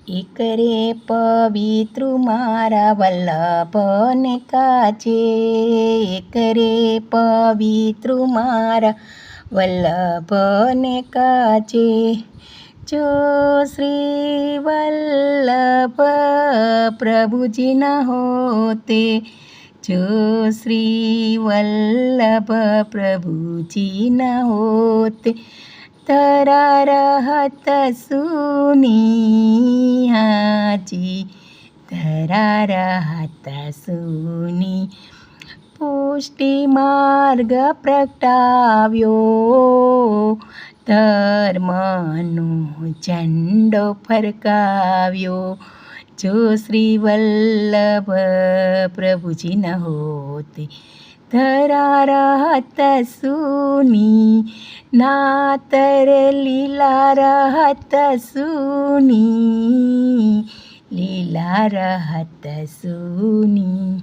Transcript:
એક રે પવિત્ર મારા વલ્લભને કાજે, એક રે પવિત્ર મારા વલ્લભને કાજે. જો શ્રી વલ્લભ પ્રભુજી ન હોતે, જો શ્રી વલ્લભ પ્રભુજી ન હોતે, તરા રહત સુની હાજી, તરા રહત સુની. પુષ્ટિ માર્ગ પ્રગટાવ્યો, ધર્મનો ઝંડો ફરકાવ્યો. જો શ્રી વલ્લભ પ્રભુજી ન હોતે, ધરા રહત સુની, નાતર લીલા રહત સુની, લીલા રહત સુની.